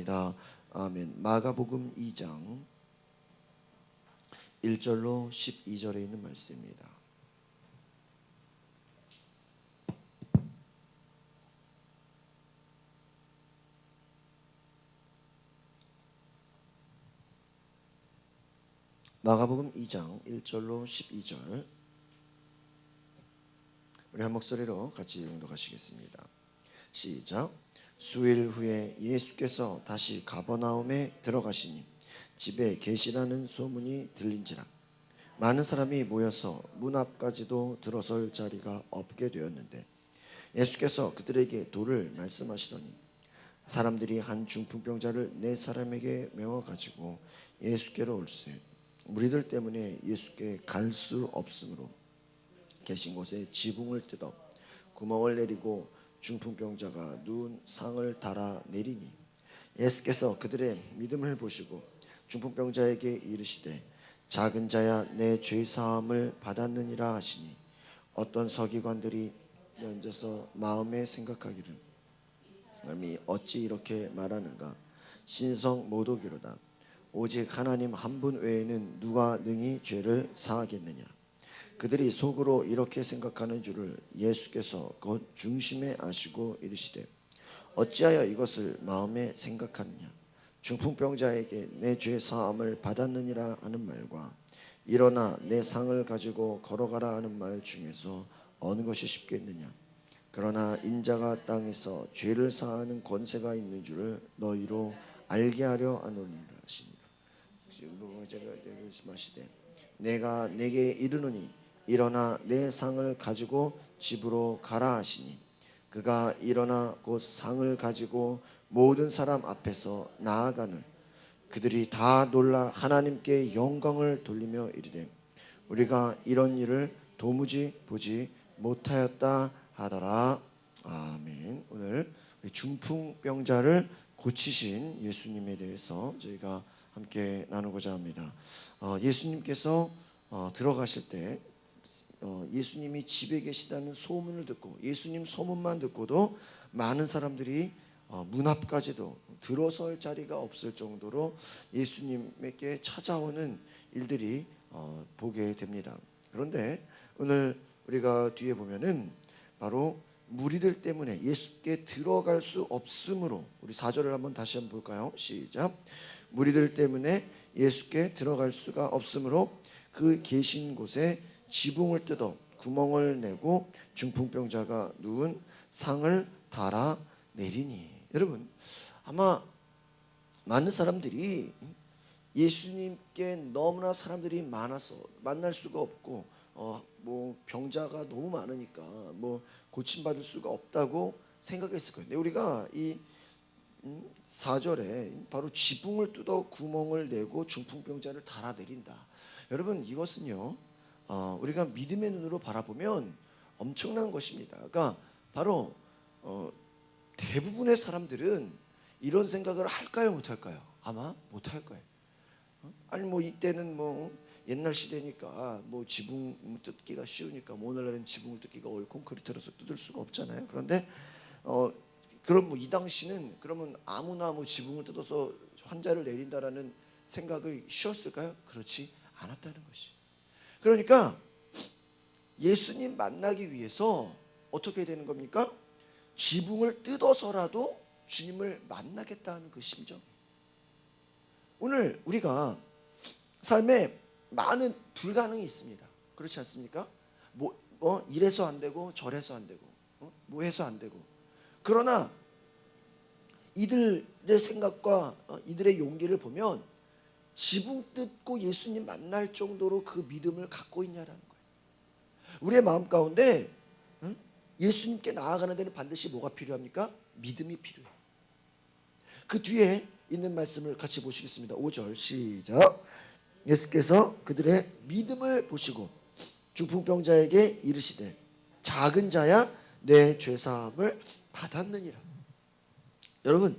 기도합니다. 아멘. 마가복음 2장 1절로 12절에 있는 말씀입니다. 마가복음 2장 1절로 12절, 우리 한 목소리로 같이 봉독하시겠습니다. 시작. 수일 후에 예수께서 다시 가버나움에 들어가시니 집에 계시라는 소문이 들린지라 많은 사람이 모여서 문 앞까지도 들어설 자리가 없게 되었는데 예수께서 그들에게 도를 말씀하시더니 사람들이 한 중풍병자를 네 사람에게 메워 가지고 예수께로 올세 무리들 때문에 예수께 갈 수 없으므로 계신 곳에 지붕을 뜯어 구멍을 내리고 중풍병자가 누운 상을 달아 내리니 예수께서 그들의 믿음을 보시고 중풍병자에게 이르시되 작은 자야 내 죄 사함을 받았느니라 하시니 어떤 서기관들이 앉아서 마음에 생각하기를 남이 어찌 이렇게 말하는가 신성 모독이로다 오직 하나님 한 분 외에는 누가 능히 죄를 사하겠느냐. 그들이 속으로 이렇게 생각하는 줄을 예수께서 곧 중심에 아시고 이르시되 어찌하여 이것을 마음에 생각하느냐. 중풍병자에게 내 죄 사함을 받았느니라 하는 말과 일어나 내 상을 가지고 걸어가라 하는 말 중에서 어느 것이 쉽겠느냐. 그러나 인자가 땅에서 죄를 사하는 권세가 있는 줄을 너희로 알게 하려 하노니라 하시니라. 제가 말씀하시되 내가 내게 이르노니 일어나 내 상을 가지고 집으로 가라 하시니 그가 일어나 곧 상을 가지고 모든 사람 앞에서 나아가는 그들이 다 놀라 하나님께 영광을 돌리며 이르되 우리가 이런 일을 도무지 보지 못하였다 하더라. 아멘. 오늘 우리 중풍병자를 고치신 예수님에 대해서 저희가 함께 나누고자 합니다. 예수님께서 들어가실 때 예수님이 집에 계시다는 소문을 듣고 예수님 소문만 듣고도 많은 사람들이 문 앞까지도 들어설 자리가 없을 정도로 예수님에게 찾아오는 일들이 보게 됩니다. 그런데 오늘 우리가 뒤에 보면은 바로 무리들 때문에 예수께 들어갈 수 없으므로 우리 4절을 한번 다시 한번 볼까요? 시작. 무리들 때문에 예수께 들어갈 수가 없으므로 그 계신 곳에 지붕을 뜯어 구멍을 내고 중풍병자가 누운 상을 달아 내리니. 여러분 아마 많은 사람들이 예수님께 너무나 사람들이 많아서 만날 수가 없고 뭐 병자가 너무 많으니까 뭐 고침받을 수가 없다고 생각했을 거예요. 근데 우리가 이 4절에 바로 지붕을 뜯어 구멍을 내고 중풍병자를 달아내린다. 여러분 이것은요 우리가 믿음의 눈으로 바라보면 엄청난 것입니다. 그러니까 바로 대부분의 사람들은 이런 생각을 할까요 못할까요? 아마 못할 거예요. 아니 뭐 이때는 뭐 옛날 시대니까 뭐 지붕 뜯기가 쉬우니까 뭐 오늘날은 지붕을 뜯기가 어려워 콘크리트로서 뜯을 수가 없잖아요. 그런데 그럼 뭐 이 당시는 그러면 아무나 뭐 지붕을 뜯어서 환자를 내린다라는 생각이 쉬웠을까요? 그렇지 않았다는 것이. 그러니까 예수님 만나기 위해서 어떻게 되는 겁니까? 지붕을 뜯어서라도 주님을 만나겠다는 그 심정. 오늘 우리가 삶에 많은 불가능이 있습니다. 그렇지 않습니까? 뭐 이래서 안 되고 저래서 안 되고 뭐 해서 안 되고. 그러나 이들의 생각과 이들의 용기를 보면 지붕 뜯고 예수님 만날 정도로 그 믿음을 갖고 있냐라는 거예요. 우리의 마음 가운데 예수님께 나아가는 데는 반드시 뭐가 필요합니까? 믿음이 필요해요. 그 뒤에 있는 말씀을 같이 보시겠습니다. 5절 시작. 예수께서 그들의 믿음을 보시고 중풍병자에게 이르시되 작은 자야 내 죄사함을 받았느니라. 여러분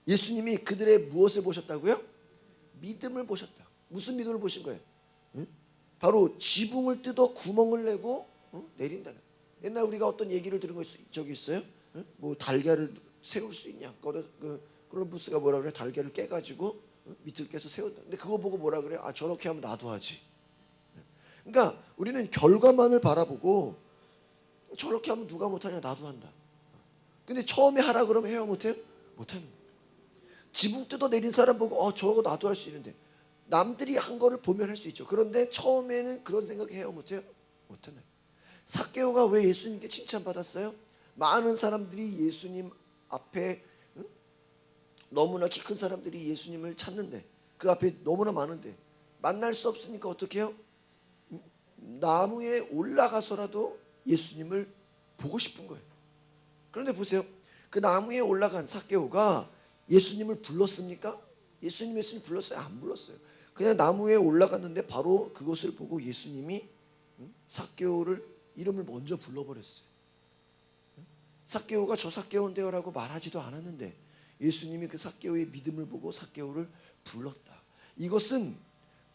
예수님이 그들의 무엇을 보셨다고요? 믿음을 보셨다. 무슨 믿음을 보신 거예요? 바로 지붕을 뜯어 구멍을 내고 내린다는. 옛날 우리가 어떤 얘기를 들은 거 적이 있어요? 뭐 달걀을 세울 수 있냐? 그 콜럼버스가 뭐라 그래? 달걀을 깨가지고 밑을 깨서 세운다. 근데 그거 보고 뭐라 그래? 아, 저렇게 하면 나도 하지. 그러니까 우리는 결과만을 바라보고 저렇게 하면 누가 못하냐? 나도 한다. 근데 처음에 하라 그러면 해요? 못해요? 못하는 거예요. 지붕 뜯어 내린 사람 보고 저거 나도 할 수 있는데, 남들이 한 거를 보면 할 수 있죠. 그런데 처음에는 그런 생각 해요? 못해요? 못하네. 삭개오가 왜 예수님께 칭찬받았어요? 많은 사람들이 예수님 앞에, 너무나 키 큰 사람들이 예수님을 찾는데, 그 앞에 너무나 많은데 만날 수 없으니까 어떻게 해요? 나무에 올라가서라도 예수님을 보고 싶은 거예요. 그런데 보세요. 그 나무에 올라간 삭개오가 예수님을 불렀습니까? 예수님 불렀어요? 안 불렀어요. 그냥 나무에 올라갔는데 바로 그것을 보고 예수님이 삭개오를 이름을 먼저 불러버렸어요. 삭개오가 저 삭개오인데요 라고 말하지도 않았는데 예수님이 그 삭개오의 믿음을 보고 삭개오를 불렀다. 이것은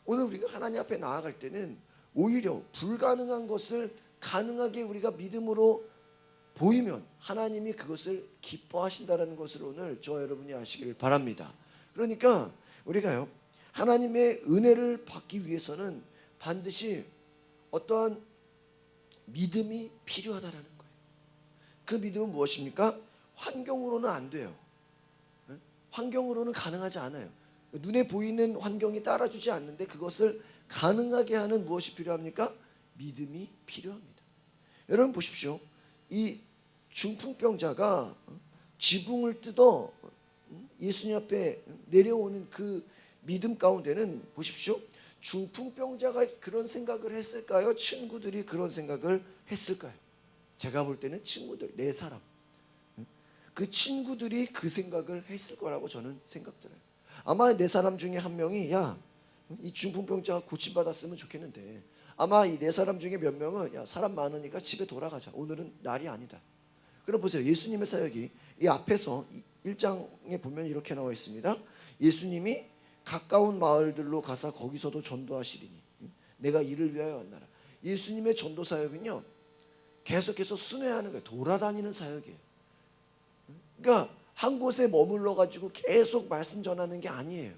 오늘 우리가 하나님 앞에 나아갈 때는 오히려 불가능한 것을 가능하게 우리가 믿음으로 보이면 하나님이 그것을 기뻐하신다는 것을 오늘 저와 여러분이 아시기를 바랍니다. 그러니까 우리가요, 하나님의 은혜를 받기 위해서는 반드시 어떠한 믿음이 필요하다라는 거예요. 그 믿음은 무엇입니까? 환경으로는 안 돼요. 환경으로는 가능하지 않아요. 눈에 보이는 환경이 따라주지 않는데 그것을 가능하게 하는 무엇이 필요합니까? 믿음이 필요합니다. 여러분 보십시오. 이 중풍병자가 지붕을 뜯어 예수님 앞에 내려오는 그 믿음 가운데는 보십시오. 중풍병자가 그런 생각을 했을까요? 친구들이 그런 생각을 했을까요? 제가 볼 때는 친구들, 네 사람, 그 친구들이 그 생각을 했을 거라고 저는 생각들어요. 아마 네 사람 중에 한 명이 이 중풍병자가 고침받았으면 좋겠는데, 아마 이 네 사람 중에 몇 명은 사람 많으니까 집에 돌아가자, 오늘은 날이 아니다. 그럼 보세요. 예수님의 사역이 이 앞에서 1장에 보면 이렇게 나와 있습니다. 예수님이 가까운 마을들로 가사 거기서도 전도하시리니 내가 이를 위하여 왔나라. 예수님의 전도 사역은요, 계속해서 순회하는 거예요. 돌아다니는 사역이에요. 그러니까 한 곳에 머물러 가지고 계속 말씀 전하는 게 아니에요.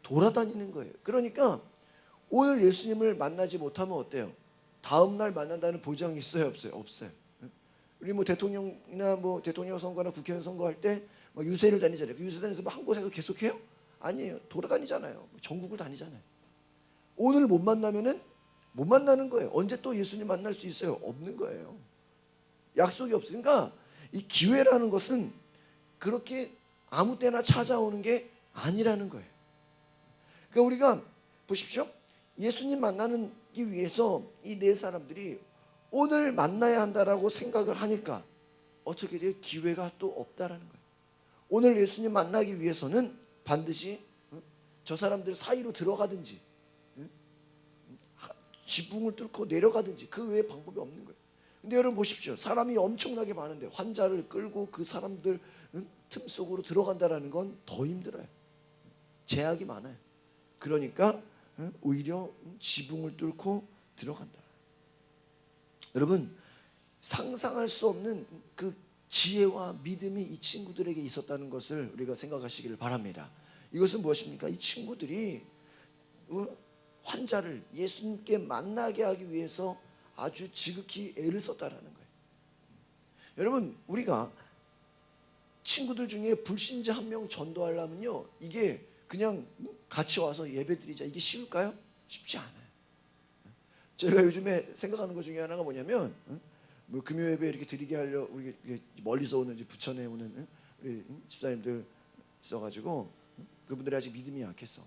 돌아다니는 거예요. 그러니까 오늘 예수님을 만나지 못하면 어때요? 다음 날 만난다는 보장이 있어요, 없어요? 없어요. 우리 대통령이나 대통령 선거나 국회의원 선거할 때 유세를 다니잖아요. 그 유세 다니면서 한 곳에서 계속해요? 아니에요. 돌아다니잖아요. 전국을 다니잖아요. 오늘 못 만나면은 못 만나는 거예요. 언제 또 예수님 만날 수 있어요? 없는 거예요. 약속이 없어요. 그러니까 이 기회라는 것은 그렇게 아무 때나 찾아오는 게 아니라는 거예요. 그러니까 우리가 보십시오. 예수님 만나기 위해서 이 네 사람들이 오늘 만나야 한다라고 생각을 하니까 어떻게 돼요? 기회가 또 없다라는 거예요. 오늘 예수님 만나기 위해서는 반드시 저 사람들 사이로 들어가든지 지붕을 뚫고 내려가든지 그 외에 방법이 없는 거예요. 근데 여러분 보십시오. 사람이 엄청나게 많은데 환자를 끌고 그 사람들 틈 속으로 들어간다라는 건 더 힘들어요. 제약이 많아요. 그러니까 오히려 지붕을 뚫고 들어간다. 여러분, 상상할 수 없는 그 지혜와 믿음이 이 친구들에게 있었다는 것을 우리가 생각하시기를 바랍니다. 이것은 무엇입니까? 이 친구들이 환자를 예수님께 만나게 하기 위해서 아주 지극히 애를 썼다라는 거예요. 여러분, 우리가 친구들 중에 불신자 한 명 전도하려면요, 이게 그냥 같이 와서 예배드리자, 이게 쉬울까요? 쉽지 않아요. 저희가 요즘에 생각하는 것 중에 하나가 뭐냐면, 금요 예배 이렇게 드리게 하려 우리 멀리서 오는 부천에 오는 우리 집사님들 있어가지고 그분들이 아직 믿음이 약해서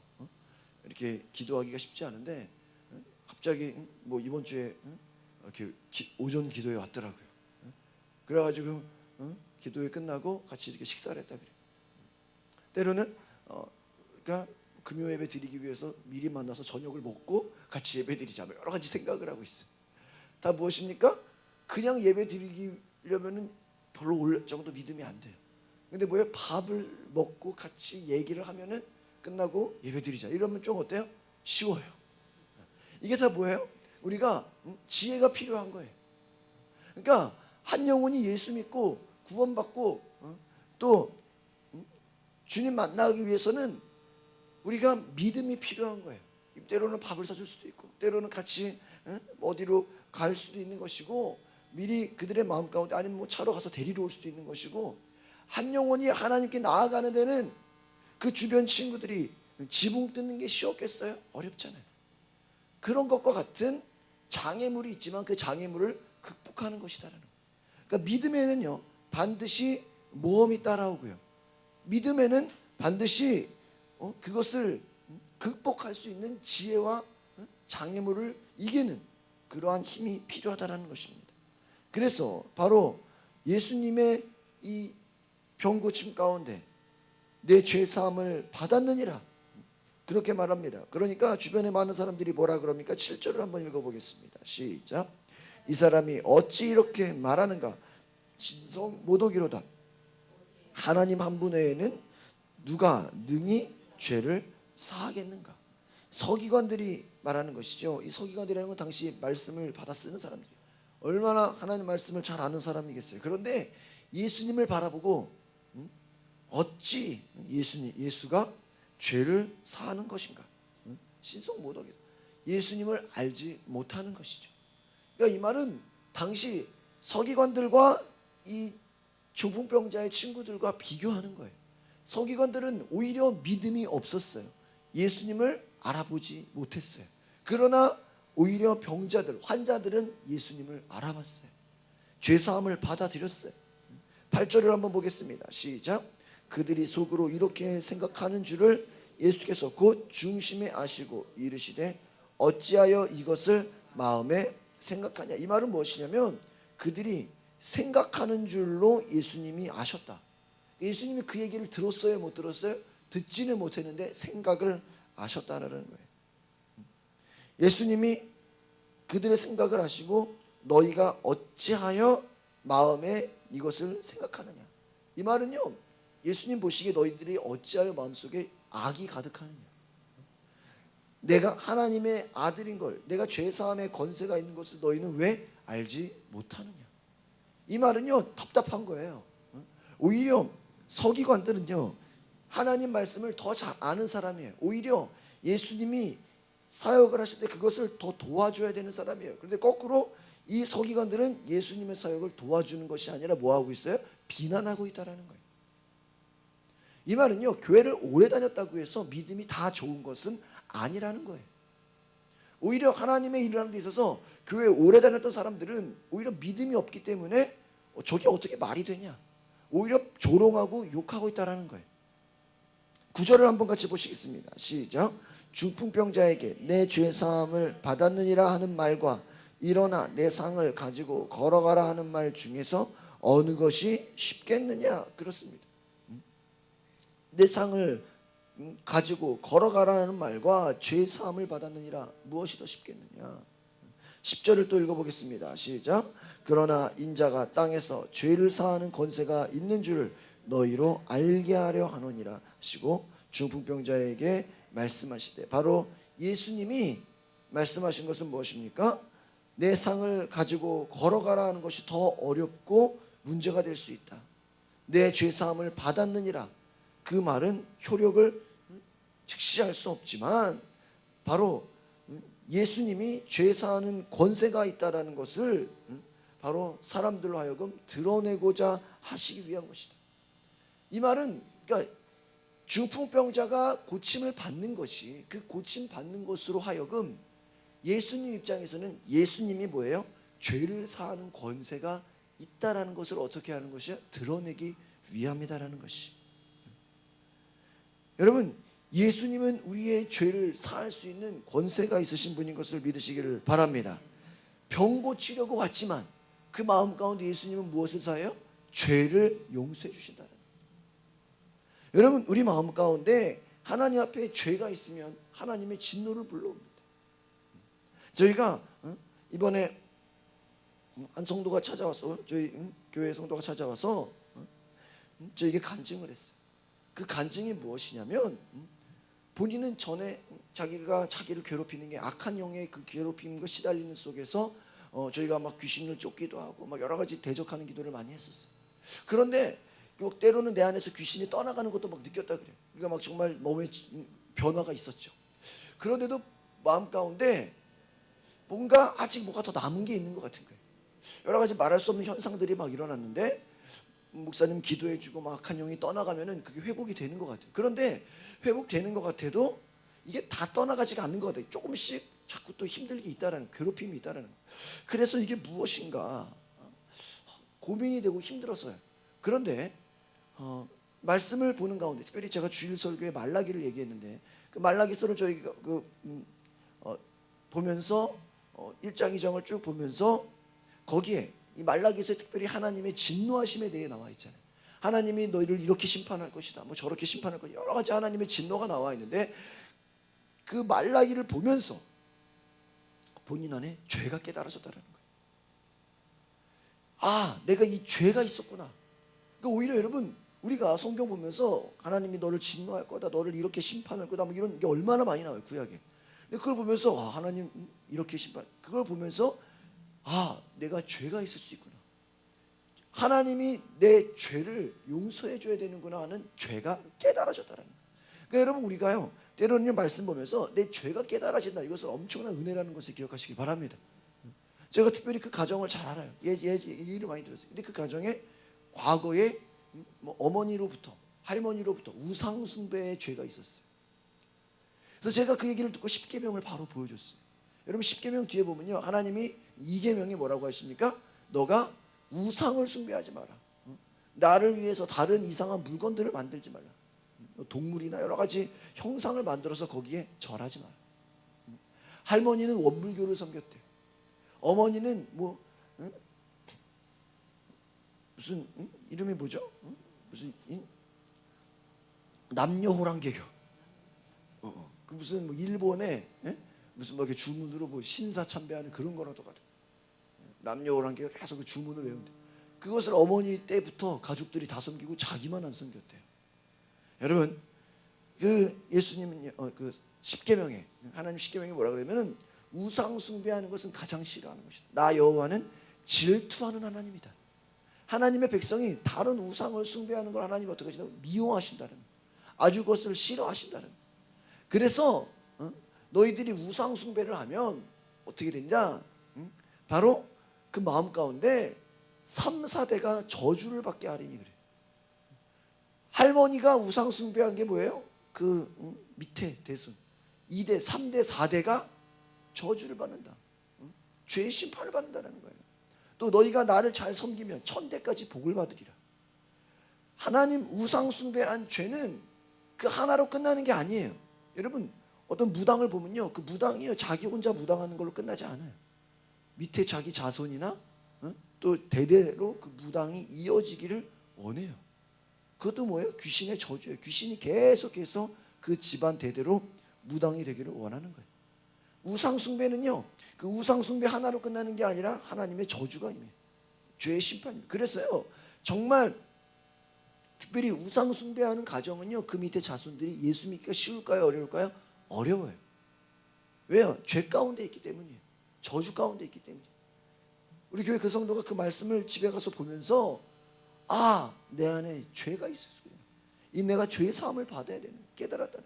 이렇게 기도하기가 쉽지 않은데 갑자기 이번 주에 이렇게 오전 기도에 왔더라고요. 그래가지고 기도회 끝나고 같이 이렇게 식사를 했다 그래요. 때로는 그러니까 금요 예배 드리기 위해서 미리 만나서 저녁을 먹고 같이 예배 드리자, 여러 가지 생각을 하고 있어요. 다 무엇입니까? 그냥 예배 드리려면은 별로 올 정도 믿음이 안 돼요. 근데 뭐예요? 밥을 먹고 같이 얘기를 하면은 끝나고 예배 드리자, 이러면 좀 어때요? 쉬워요. 이게 다 뭐예요? 우리가 지혜가 필요한 거예요. 그러니까 한 영혼이 예수 믿고 구원받고 또 주님 만나기 위해서는 우리가 믿음이 필요한 거예요. 때로는 밥을 사줄 수도 있고, 때로는 같이 어디로 갈 수도 있는 것이고, 미리 그들의 마음 가운데 아니면 뭐 차로 가서 데리러 올 수도 있는 것이고, 한 영혼이 하나님께 나아가는 데는 그 주변 친구들이 지붕 뜯는 게 쉬웠겠어요? 어렵잖아요. 그런 것과 같은 장애물이 있지만 그 장애물을 극복하는 것이다라는 거예요. 그러니까 믿음에는요 반드시 모험이 따라오고요, 믿음에는 반드시 그것을 극복할 수 있는 지혜와 장애물을 이기는 그러한 힘이 필요하다는 것입니다. 그래서 바로 예수님의 이 병고침 가운데 내 죄사함을 받았느니라 그렇게 말합니다. 그러니까 주변에 많은 사람들이 뭐라 그럽니까? 7절을 한번 읽어보겠습니다. 시작. 이 사람이 어찌 이렇게 말하는가? 진성 모독이로다. 하나님 한 분 외에는 누가 능히 죄를 사하겠는가? 서기관들이 말하는 것이죠. 이 서기관들이라는 건 당시 말씀을 받아 쓰는 사람들이에요. 얼마나 하나님 말씀을 잘 아는 사람이겠어요. 그런데 예수님을 바라보고 어찌 예수가 죄를 사하는 것인가? 신성 모독이다. 예수님을 알지 못하는 것이죠. 그러니까 이 말은 당시 서기관들과 이 중풍병자의 친구들과 비교하는 거예요. 서기관들은 오히려 믿음이 없었어요. 예수님을 알아보지 못했어요. 그러나 오히려 병자들, 환자들은 예수님을 알아봤어요. 죄사함을 받아들였어요. 8절을 한번 보겠습니다. 시작. 그들이 속으로 이렇게 생각하는 줄을 예수께서 곧 중심에 아시고 이르시되 어찌하여 이것을 마음에 생각하냐. 이 말은 무엇이냐면 그들이 생각하는 줄로 예수님이 아셨다. 예수님이 그 얘기를 들었어요, 못 들었어요? 듣지는 못했는데 생각을 아셨다는 거예요. 예수님이 그들의 생각을 아시고 너희가 어찌하여 마음에 이것을 생각하느냐. 이 말은요 예수님 보시기에 너희들이 어찌하여 마음속에 악이 가득하느냐, 내가 하나님의 아들인 걸, 내가 죄사함의 권세가 있는 것을 너희는 왜 알지 못하느냐. 이 말은요 답답한 거예요. 오히려 서기관들은요 하나님 말씀을 더 잘 아는 사람이에요. 오히려 예수님이 사역을 하실 때 그것을 더 도와줘야 되는 사람이에요. 그런데 거꾸로 이 서기관들은 예수님의 사역을 도와주는 것이 아니라 뭐하고 있어요? 비난하고 있다는 거예요. 이 말은요 교회를 오래 다녔다고 해서 믿음이 다 좋은 것은 아니라는 거예요. 오히려 하나님의 일을 하는 데 있어서 교회에 오래 다녔던 사람들은 오히려 믿음이 없기 때문에 저게 어떻게 말이 되냐, 오히려 조롱하고 욕하고 있다는 거예요. 9절을 한번 같이 보시겠습니다. 시작. 중풍병자에게 내 죄사함을 받았느니라 하는 말과 일어나 내 상을 가지고 걸어가라 하는 말 중에서 어느 것이 쉽겠느냐. 그렇습니다. 내 상을 가지고 걸어가라는 말과 죄사함을 받았느니라 무엇이 더 쉽겠느냐. 10절을 또 읽어보겠습니다. 시작. 그러나 인자가 땅에서 죄를 사하는 권세가 있는 줄 너희로 알게 하려 하노니라 하시고 중풍병자에게 말씀하시되, 바로 예수님이 말씀하신 것은 무엇입니까? 내 상을 가지고 걸어가라 하는 것이 더 어렵고 문제가 될 수 있다. 내 죄사함을 받았느니라. 그 말은 효력을 즉시할 수 없지만 바로 예수님이 죄사하는 권세가 있다라는 것을 바로 사람들로 하여금 드러내고자 하시기 위한 것이다. 이 말은 그러니까 중풍병자가 고침을 받는 것이, 그 고침 받는 것으로 하여금 예수님 입장에서는 예수님이 뭐예요? 죄를 사하는 권세가 있다라는 것을 어떻게 하는 것이야? 드러내기 위함이다라는 것이. 여러분, 예수님은 우리의 죄를 사할 수 있는 권세가 있으신 분인 것을 믿으시기를 바랍니다. 병 고치려고 왔지만 그 마음 가운데 예수님은 무엇을 사해요? 죄를 용서해 주신다는 거예요. 여러분, 우리 마음 가운데 하나님 앞에 죄가 있으면 하나님의 진노를 불러옵니다. 저희가 이번에 한 성도가 찾아와서, 저희 교회 성도가 찾아와서 저에게 간증을 했어요. 그 간증이 무엇이냐면 본인은 전에 자기를 괴롭히는 게 악한 영의 그 괴롭힘과 시달리는 속에서 저희가 막 귀신을 쫓기도 하고 막 여러 가지 대적하는 기도를 많이 했었어요. 그런데 그 때로는 내 안에서 귀신이 떠나가는 것도 막 느꼈다 그래요. 그러니까 막 정말 몸에 변화가 있었죠. 그런데도 마음 가운데 뭔가 아직 뭐가 더 남은 게 있는 것 같은 거예요. 여러 가지 말할 수 없는 현상들이 막 일어났는데 목사님 기도해주고 막 악한 영이 떠나가면은 그게 회복이 되는 것 같아요. 그런데 회복되는 것 같아도 이게 다 떠나가지가 않는 것 같아요. 조금씩 자꾸 또 힘들게 있다라는, 괴롭힘이 있다라는. 그래서 이게 무엇인가 고민이 되고 힘들었어요. 그런데 말씀을 보는 가운데, 특별히 제가 주일 설교에 말라기를 얘기했는데 그 말라기서를 저희가 보면서 1장 2장을 쭉 보면서 거기에 이 말라기서에 특별히 하나님의 진노하심에 대해 나와 있잖아요. 하나님이 너희를 이렇게 심판할 것이다, 뭐 저렇게 심판할 것이다, 여러 가지 하나님의 진노가 나와 있는데 그 말라기를 보면서 본인 안에 죄가 깨달아졌다는 거예요. 아, 내가 이 죄가 있었구나. 그러니까 오히려 여러분, 우리가 성경 보면서 하나님이 너를 진노할 거다, 너를 이렇게 심판할 거다, 뭐 이런 게 얼마나 많이 나와요, 구약에. 근데 그걸 보면서 아, 하나님 이렇게 심판, 그걸 보면서 아, 내가 죄가 있을 수 있구나. 하나님이 내 죄를 용서해 줘야 되는구나 하는 죄가 깨달아졌다는 거예요. 그러니까 여러분, 우리가요 때로는 말씀 보면서 내 죄가 깨달아진다, 이것은 엄청난 은혜라는 것을 기억하시기 바랍니다. 제가 특별히 그 가정을 잘 알아요. 얘기를 많이 들었어요. 근데 그 가정에 과거에 뭐 어머니로부터 할머니로부터 우상 숭배의 죄가 있었어요. 그래서 제가 그 얘기를 듣고 십계명을 바로 보여줬어요. 여러분, 십계명 뒤에 보면요, 하나님이 2계명이 뭐라고 하십니까? 너가 우상을 숭배하지 마라. 나를 위해서 다른 이상한 물건들을 만들지 말라. 동물이나 여러 가지 형상을 만들어서 거기에 절하지 마라. 할머니는 원불교를 섬겼대요. 어머니는 뭐 무슨 이름이 뭐죠? 무슨 남녀호랑개교. 그 무슨 뭐 일본에 무슨 뭐 이렇게 주문으로 뭐 신사 참배하는 그런 거랑 똑같아. 남녀호랑개가 계속 그 주문을 외운대. 그것을 어머니 때부터 가족들이 다 섬기고 자기만 안 섬겼대요. 여러분, 그 예수님은 그 십계명에, 하나님 십계명에 뭐라 그러면은 우상 숭배하는 것은 가장 싫어하는 것이다. 나 여호와는 질투하는 하나님이다. 하나님의 백성이 다른 우상을 숭배하는 걸 하나님이 어떻게 하시나? 미워하신다는, 아주 그것을 싫어하신다는. 그래서 너희들이 우상 숭배를 하면 어떻게 되냐? 바로 그 마음 가운데 3, 4대가 저주를 받게 하리니 그래. 할머니가 우상 숭배한 게 뭐예요? 그 밑에 대손 2대, 3대, 4대가 저주를 받는다. 죄의 심판을 받는다는 거예요. 또 너희가 나를 잘 섬기면 1000대까지 복을 받으리라. 하나님 우상 숭배한 죄는 그 하나로 끝나는 게 아니에요. 여러분, 어떤 무당을 보면요, 그 무당이요 자기 혼자 무당하는 걸로 끝나지 않아요. 밑에 자기 자손이나 또 대대로 그 무당이 이어지기를 원해요. 그것도 뭐예요? 귀신의 저주예요. 귀신이 계속해서 그 집안 대대로 무당이 되기를 원하는 거예요. 우상 숭배는요, 그 우상 숭배 하나로 끝나는 게 아니라 하나님의 저주가 임해요. 죄의 심판입니다. 그래서요, 정말 특별히 우상 숭배하는 가정은요, 그 밑에 자손들이 예수 믿기가 쉬울까요, 어려울까요? 어려워요. 왜요? 죄 가운데 있기 때문이에요. 저주 가운데 있기 때문이에요. 우리 교회 그 성도가 그 말씀을 집에 가서 보면서 아, 내 안에 죄가 있을 수 있구나. 이 내가 죄의 사함을 받아야 되는, 깨달았다는.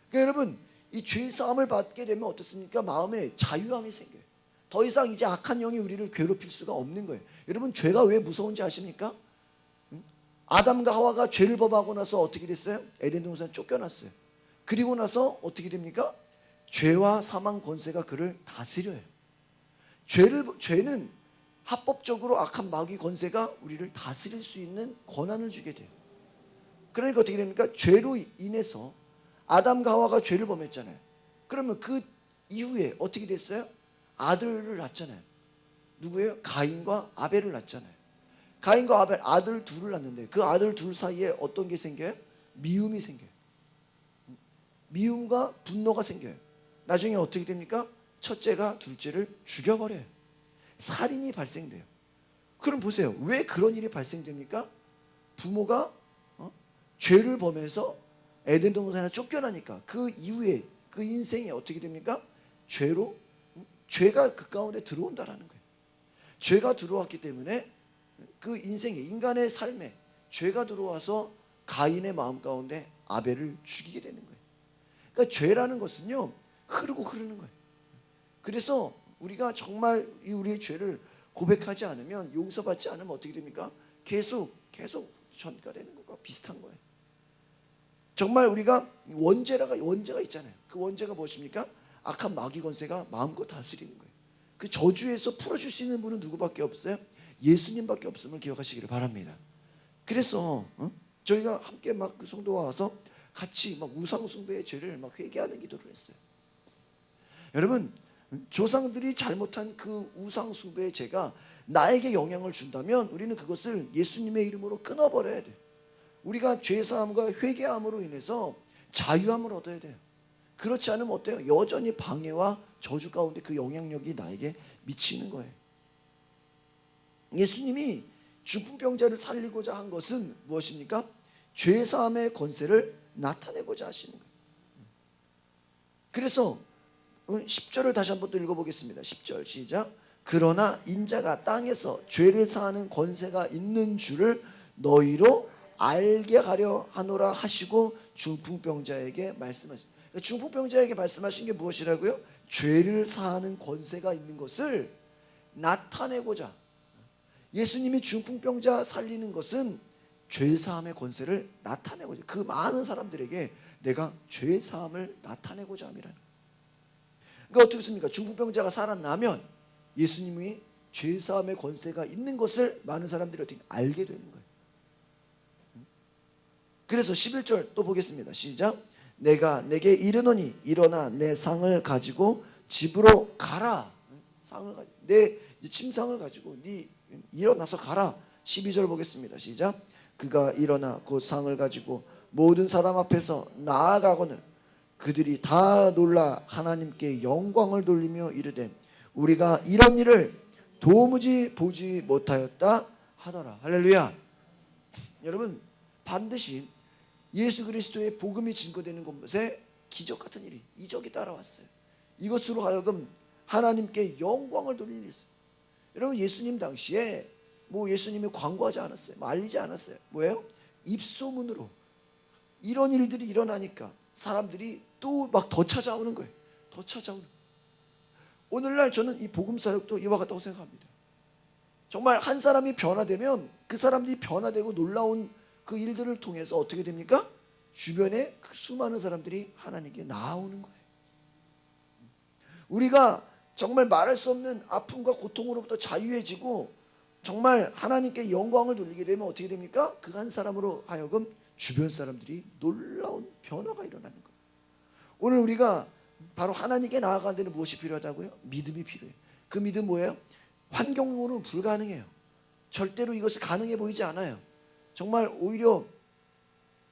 그러니까 여러분, 이 죄의 사함을 받게 되면 어떻습니까? 마음에 자유함이 생겨요. 더 이상 이제 악한 영이 우리를 괴롭힐 수가 없는 거예요. 여러분, 죄가 왜 무서운지 아십니까? 아담과 하와가 죄를 범하고 나서 어떻게 됐어요? 에덴 동산에 쫓겨났어요. 그리고 나서 어떻게 됩니까? 죄와 사망 권세가 그를 다스려요. 죄는 합법적으로 악한 마귀 권세가 우리를 다스릴 수 있는 권한을 주게 돼요. 그러니까 어떻게 됩니까? 죄로 인해서 아담과 하와가 죄를 범했잖아요. 그러면 그 이후에 어떻게 됐어요? 아들을 낳잖아요. 누구예요? 가인과 아벨을 낳잖아요. 가인과 아벨, 아들 둘을 낳는데 그 아들 둘 사이에 어떤 게 생겨요? 미움이 생겨요. 미움과 분노가 생겨요. 나중에 어떻게 됩니까? 첫째가 둘째를 죽여버려요. 살인이 발생돼요. 그럼 보세요. 왜 그런 일이 발생됩니까? 부모가 죄를 범해서 에덴 동산에 쫓겨나니까 그 이후에 그 인생이 어떻게 됩니까? 죄가 그 가운데 들어온다라는 거예요. 죄가 들어왔기 때문에 그 인생에, 인간의 삶에 죄가 들어와서 가인의 마음 가운데 아벨을 죽이게 되는 거예요. 그러니까 죄라는 것은요, 흐르는 거예요. 그래서 우리가 정말 이 우리의 죄를 고백하지 않으면, 용서받지 않으면 어떻게 됩니까? 계속 전가되는 것과 비슷한 거예요. 정말 우리가 원죄가 있잖아요. 그 원죄가 무엇입니까? 악한 마귀 권세가 마음껏 다스리는 거예요. 그 저주에서 풀어줄 수 있는 분은 누구밖에 없어요? 예수님밖에 없음을 기억하시기를 바랍니다. 그래서 저희가 함께 막 그 성도와 와서 같이 막 우상 숭배의 죄를 막 회개하는 기도를 했어요. 여러분, 조상들이 잘못한 그 우상 숭배의 죄가 나에게 영향을 준다면 우리는 그것을 예수님의 이름으로 끊어버려야 돼요. 우리가 죄사함과 회개함으로 인해서 자유함을 얻어야 돼요. 그렇지 않으면 어때요? 여전히 방해와 저주 가운데 그 영향력이 나에게 미치는 거예요. 예수님이 중풍병자를 살리고자 한 것은 무엇입니까? 죄사함의 권세를 나타내고자 하시는 거예요. 그래서 10절을 다시 한번 또 읽어보겠습니다. 10절 시작. 그러나 인자가 땅에서 죄를 사하는 권세가 있는 줄을 너희로 알게 하려 하노라 하시고 중풍병자에게 말씀하신, 중풍병자에게 말씀하신 게 무엇이라고요? 죄를 사하는 권세가 있는 것을 나타내고자. 예수님이 중풍병자 살리는 것은 죄사함의 권세를 나타내고자, 그 많은 사람들에게 내가 죄사함을 나타내고자 함이라는. 그러니까 어떻습니까? 중풍병자가 살아나면 예수님이 죄사함의 권세가 있는 것을 많은 사람들이 어떻게 알게 되는 거예요. 그래서 11절 또 보겠습니다. 시작. 내가 내게 이르노니 일어나 내 상을 가지고 집으로 가라. 상을 가지고, 내 침상을 가지고 네 일어나서 가라. 12절 보겠습니다. 시작. 그가 일어나 곧 상을 가지고 모든 사람 앞에서 나아가거늘 그들이 다 놀라 하나님께 영광을 돌리며 이르되 우리가 이런 일을 도무지 보지 못하였다 하더라. 할렐루야. 여러분, 반드시 예수 그리스도의 복음이 증거되는 곳에 기적 같은 일이, 이적이 따라왔어요. 이것으로 하여금 하나님께 영광을 돌리는 일이 있어요. 여러분, 예수님 당시에 예수님이 광고하지 않았어요. 알리지 않았어요. 뭐예요? 입소문으로 이런 일들이 일어나니까 사람들이 또 막 더 찾아오는 거예요. 더 찾아오는. 오늘날 저는 이 복음 사역도 이와 같다고 생각합니다. 정말 한 사람이 변화되면 그 사람들이 변화되고 놀라운 그 일들을 통해서 어떻게 됩니까? 주변에 그 수많은 사람들이 하나님께 나아오는 거예요. 우리가 정말 말할 수 없는 아픔과 고통으로부터 자유해지고 정말 하나님께 영광을 돌리게 되면 어떻게 됩니까? 그 한 사람으로 하여금 주변 사람들이 놀라운 변화가 일어나는 거예요. 오늘 우리가 바로 하나님께 나아가는 데는 무엇이 필요하다고요? 믿음이 필요해요. 그 믿음 뭐예요? 환경으로는 불가능해요. 절대로 이것이 가능해 보이지 않아요. 정말 오히려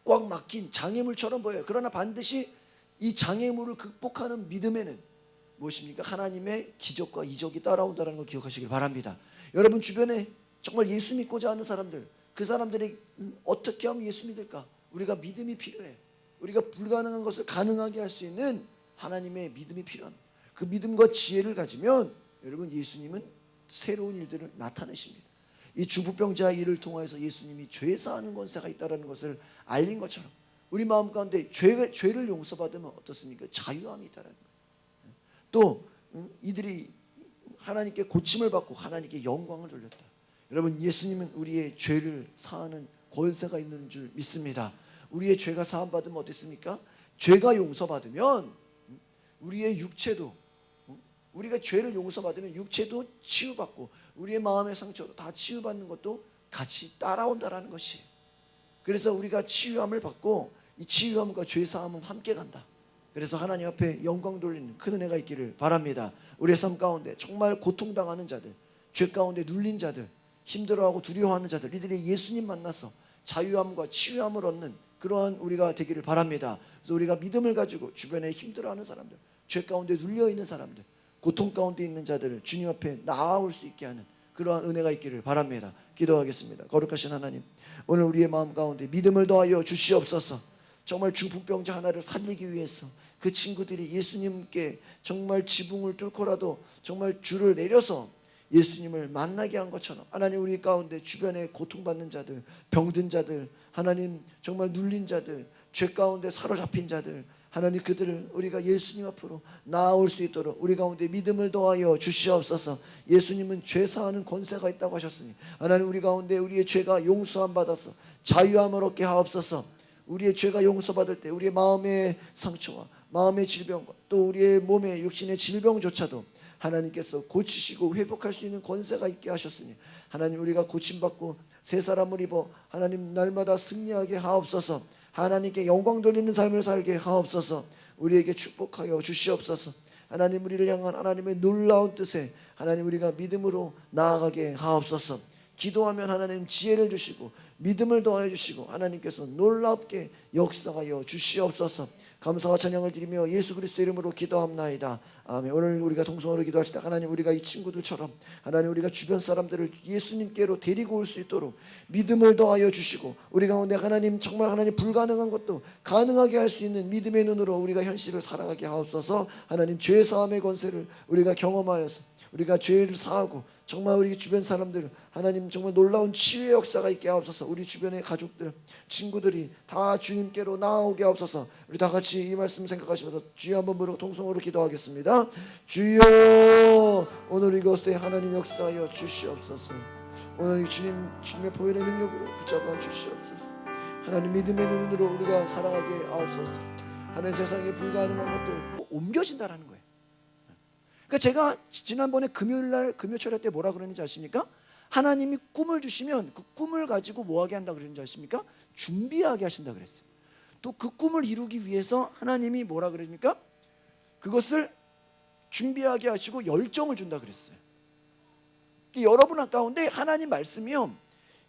꽉 막힌 장애물처럼 보여요. 그러나 반드시 이 장애물을 극복하는 믿음에는 무엇입니까? 하나님의 기적과 이적이 따라온다는 걸 기억하시길 바랍니다. 여러분 주변에 정말 예수 믿고자 하는 사람들, 그 사람들이 어떻게 하면 예수 믿을까? 우리가 믿음이 필요해. 우리가 불가능한 것을 가능하게 할 수 있는 하나님의 믿음이 필요한, 그 믿음과 지혜를 가지면 여러분 예수님은 새로운 일들을 나타내십니다. 이 중풍병자의 일을 통해서 예수님이 죄 사하는 권세가 있다는 것을 알린 것처럼 우리 마음 가운데 죄를 용서받으면 어떻습니까? 자유함이 있다는 거예요. 또 이들이 하나님께 고침을 받고 하나님께 영광을 돌렸다. 여러분, 예수님은 우리의 죄를 사하는 권세가 있는 줄 믿습니다. 우리의 죄가 사함받으면 어땠습니까? 죄가 용서받으면 우리의 육체도, 우리가 죄를 용서받으면 육체도 치유받고 우리의 마음의 상처도 다 치유받는 것도 같이 따라온다라는 것이에요. 그래서 우리가 치유함을 받고 이 치유함과 죄사함은 함께 간다. 그래서 하나님 앞에 영광 돌리는 큰 은혜가 있기를 바랍니다. 우리의 삶 가운데 정말 고통당하는 자들, 죄 가운데 눌린 자들, 힘들어하고 두려워하는 자들, 이들이 예수님 만나서 자유함과 치유함을 얻는 그러한 우리가 되기를 바랍니다. 그래서 우리가 믿음을 가지고 주변에 힘들어하는 사람들, 죄 가운데 눌려있는 사람들, 고통 가운데 있는 자들을 주님 앞에 나아올 수 있게 하는 그러한 은혜가 있기를 바랍니다. 기도하겠습니다. 거룩하신 하나님, 오늘 우리의 마음 가운데 믿음을 더하여 주시옵소서. 정말 중풍병자 하나를 살리기 위해서 그 친구들이 예수님께 정말 지붕을 뚫고라도 정말 줄을 내려서 예수님을 만나게 한 것처럼 하나님 우리 가운데 주변에 고통받는 자들, 병든 자들, 하나님 정말 눌린 자들, 죄 가운데 사로잡힌 자들, 하나님 그들을 우리가 예수님 앞으로 나아올 수 있도록 우리 가운데 믿음을 더하여 주시옵소서. 예수님은 죄 사하는 권세가 있다고 하셨으니 하나님 우리 가운데 우리의 죄가 용서함 받아서 자유함을 얻게 하옵소서. 우리의 죄가 용서받을 때 우리의 마음의 상처와 마음의 질병과 또 우리의 몸의 육신의 질병조차도 하나님께서 고치시고 회복할 수 있는 권세가 있게 하셨으니 하나님 우리가 고침받고 새 사람을 입어 하나님 날마다 승리하게 하옵소서. 하나님께 영광 돌리는 삶을 살게 하옵소서. 우리에게 축복하여 주시옵소서. 하나님 우리를 향한 하나님의 놀라운 뜻에 하나님 우리가 믿음으로 나아가게 하옵소서. 기도하면 하나님 지혜를 주시고 믿음을 더하여 주시고 하나님께서 놀랍게 역사하여 주시옵소서. 감사와 찬양을 드리며 예수 그리스도 이름으로 기도합나이다. 아멘. 오늘 우리가 동성으로 기도하시다 하나님 우리가 이 친구들처럼 하나님 우리가 주변 사람들을 예수님께로 데리고 올 수 있도록 믿음을 더하여 주시고 우리 가운데 하나님 정말 하나님 불가능한 것도 가능하게 할 수 있는 믿음의 눈으로 우리가 현실을 살아가게 하옵소서. 하나님 죄 사함의 권세를 우리가 경험하여서 우리가 죄를 사하고 정말 우리 주변 사람들 하나님 정말 놀라운 치유의 역사가 있게 하옵소서. 우리 주변의 가족들 친구들이 다 주님께로 나아오게 하옵소서. 우리 다 같이 이 말씀 생각하시면서 주여 한번 부르고 통성으로 기도하겠습니다. 주여 오늘 이곳에 하나님 역사하여 주시옵소서. 오늘 주님의 보혈의 능력으로 붙잡아 주시옵소서. 하나님 믿음의 눈으로 우리가 살아가게 하옵소서. 하나님 세상에 불가능한 것들 옮겨진다라는 거예요. 그러니까 제가 지난번에 금요일날 금요철회 때 뭐라 그랬는지 아십니까? 하나님이 꿈을 주시면 그 꿈을 가지고 뭐하게 한다 그랬는지 아십니까? 준비하게 하신다 그랬어요. 또 그 꿈을 이루기 위해서 하나님이 뭐라 그랬습니까? 그것을 준비하게 하시고 열정을 준다 그랬어요. 여러분 가운데 하나님 말씀이요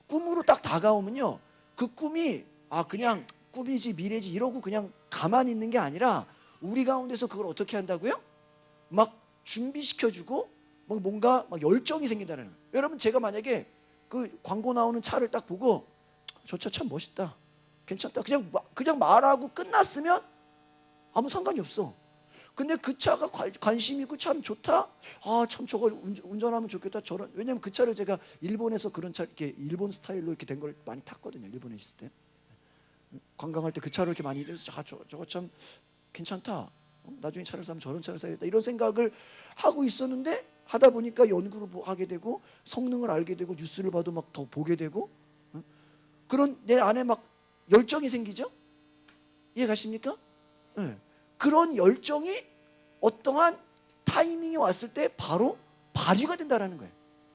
꿈으로 딱 다가오면요 그 꿈이 그냥 꿈이지 미래지 이러고 그냥 가만히 있는 게 아니라 우리 가운데서 그걸 어떻게 한다고요? 막 준비시켜주고 뭔가 열정이 생긴다는 거예요. 여러분 제가 만약에 그 광고 나오는 차를 딱 보고 저 차 참 멋있다 괜찮다 그냥 말하고 끝났으면 아무 상관이 없어. 근데 그 차가 관심 있고 참 좋다. 참 저거 운전하면 좋겠다. 왜냐면 그 차를 제가 일본에서 그런 차 이렇게 일본 스타일로 이렇게 된 걸 많이 탔거든요. 일본에 있을 때 관광할 때 그 차를 이렇게 많이 돼서 저거 참 괜찮다. 나중에 차를 사면 저런 차를 사야겠다 이런 생각을 하고 있었는데 하다 보니까 연구를 하게 되고 성능을 알게 되고 뉴스를 봐도 막 더 보게 되고 그런 내 안에 막 열정이 생기죠. 이해 가십니까? 네. 그런 열정이 어떠한 타이밍이 왔을 때 바로 발휘가 된다는 거예요.